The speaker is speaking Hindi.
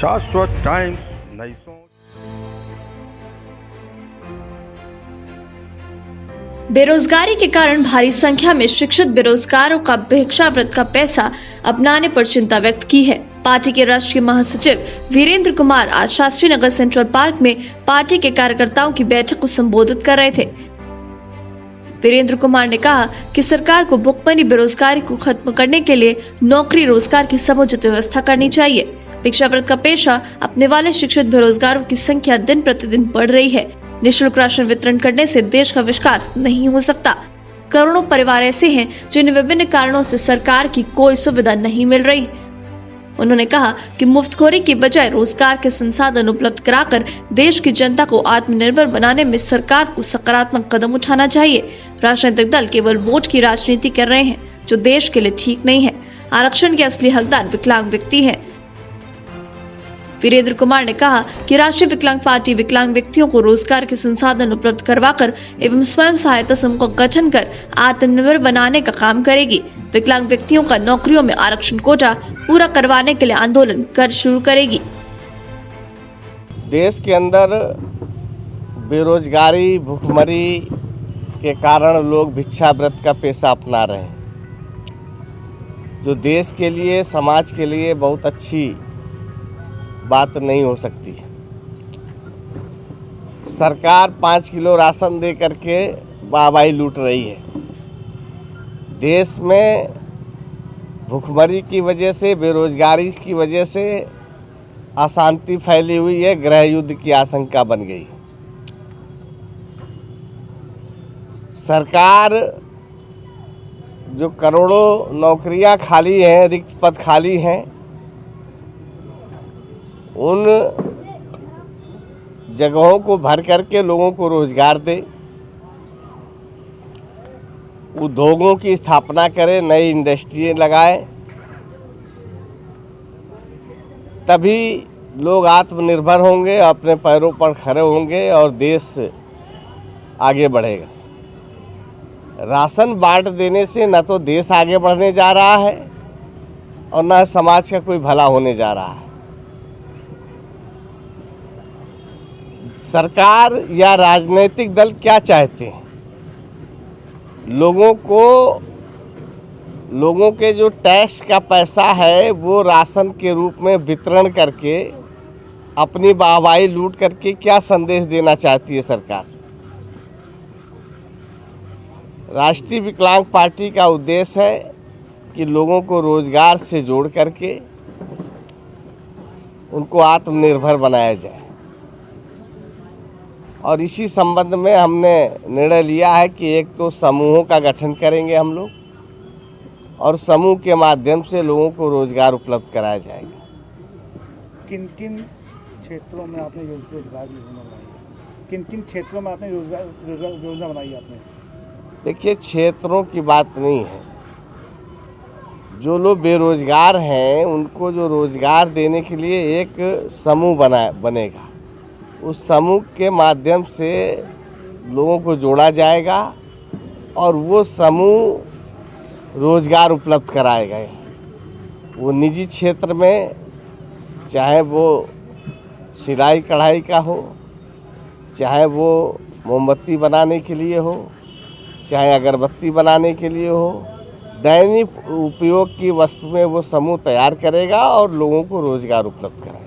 शाश्वत टाइम्स नई सोच। बेरोजगारी के कारण भारी संख्या में शिक्षित बेरोजगारों का भिक्षावृत्ति का पैसा अपनाने पर चिंता व्यक्त की है। पार्टी के राष्ट्रीय महासचिव वीरेंद्र कुमार आज शास्त्री नगर सेंट्रल पार्क में पार्टी के कार्यकर्ताओं की बैठक को संबोधित कर रहे थे। वीरेंद्र कुमार ने कहा कि सरकार को भुखमरी बेरोजगारी को खत्म करने के लिए नौकरी रोजगार की समुचित व्यवस्था करनी चाहिए। भिक्षावृत्ति का पेशा अपने वाले शिक्षित बेरोजगारों की संख्या दिन प्रतिदिन बढ़ रही है। निःशुल्क राशन वितरण करने से देश का विकास नहीं हो सकता। करोड़ों परिवार ऐसे हैं जिन्हें विभिन्न कारणों से सरकार की कोई सुविधा नहीं मिल रही। उन्होंने कहा कि मुफ्तखोरी की बजाय रोजगार के संसाधन उपलब्ध कराकर देश की जनता को आत्मनिर्भर बनाने में सरकार को सकारात्मक कदम उठाना चाहिए। राजनीतिक दल केवल वोट की राजनीति कर रहे हैं, जो देश के लिए ठीक नहीं है। आरक्षण के असली हकदार विकलांग व्यक्ति है। वीरेंद्र कुमार ने कहा कि राष्ट्रीय विकलांग पार्टी विकलांग व्यक्तियों को रोजगार के संसाधन उपलब्ध करवाकर एवं स्वयं सहायता समूह का गठन कर आत्मनिर्भर बनाने का काम करेगी। विकलांग व्यक्तियों का नौकरियों में आरक्षण कोटा पूरा करवाने के लिए आंदोलन कर शुरू करेगी। देश के अंदर बेरोजगारी भुखमरी के कारण लोग भिक्षावृत्ति का पेशा अपना रहे हैं, जो देश के लिए समाज के लिए बहुत अच्छी बात नहीं हो सकती। सरकार 5 किलो राशन दे करके वाहवाही लूट रही है। देश में भुखमरी की वजह से, बेरोजगारी की वजह से अशांति फैली हुई है, गृह युद्ध की आशंका बन गई। सरकार जो करोड़ों नौकरियां खाली हैं, रिक्त पद खाली हैं, उन जगहों को भर करके लोगों को रोजगार दे, उद्योगों की स्थापना करे, नई इंडस्ट्री लगाए, तभी लोग आत्मनिर्भर होंगे, अपने पैरों पर खड़े होंगे और देश आगे बढ़ेगा। राशन बांट देने से न तो देश आगे बढ़ने जा रहा है और न समाज का कोई भला होने जा रहा है। सरकार या राजनीतिक दल क्या चाहते हैं? लोगों के जो टैक्स का पैसा है वो राशन के रूप में वितरण करके अपनी वाहवाही लूट करके क्या संदेश देना चाहती है सरकार? राष्ट्रीय विकलांग पार्टी का उद्देश्य है कि लोगों को रोजगार से जोड़ करके उनको आत्मनिर्भर बनाया जाए, और इसी संबंध में हमने निर्णय लिया है कि एक तो समूहों का गठन करेंगे हम लोग, और समूह के माध्यम से लोगों को रोजगार उपलब्ध कराया जाएगा। किन किन क्षेत्रों में आपने रोजगार योजना बनाई? किन किन क्षेत्रों में आपने रोजगार योजना बनाई आपने? देखिए, क्षेत्रों की बात नहीं है। जो लोग बेरोजगार हैं उनको जो रोजगार देने के लिए एक समूह बनेगा। उस समूह के माध्यम से लोगों को जोड़ा जाएगा और वो समूह रोजगार उपलब्ध कराएगा। वो निजी क्षेत्र में, चाहे वो सिलाई कढ़ाई का हो, चाहे वो मोमबत्ती बनाने के लिए हो, चाहे अगरबत्ती बनाने के लिए हो, दैनिक उपयोग की वस्तुएं वो समूह तैयार करेगा और लोगों को रोजगार उपलब्ध कराएगा।